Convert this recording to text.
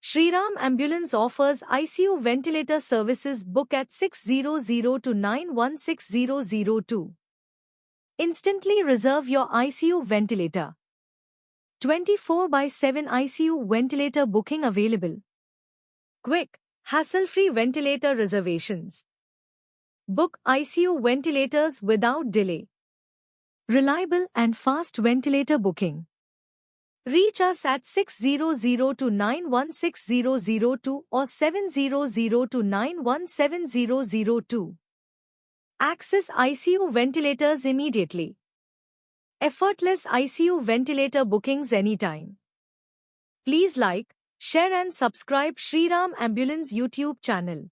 Shriram Ambulance offers ICU ventilator services. Book at 600 to 916002. Instantly reserve your ICU ventilator. 24/7 ICU ventilator booking available. Quick, hassle-free ventilator reservations. Book ICU ventilators without delay. Reliable and fast ventilator booking. Reach us at 600 to 916002 or 700 to 917002. Access ICU ventilators immediately. Effortless ICU ventilator bookings anytime. Please like, share and subscribe Shriram Ambulance YouTube channel.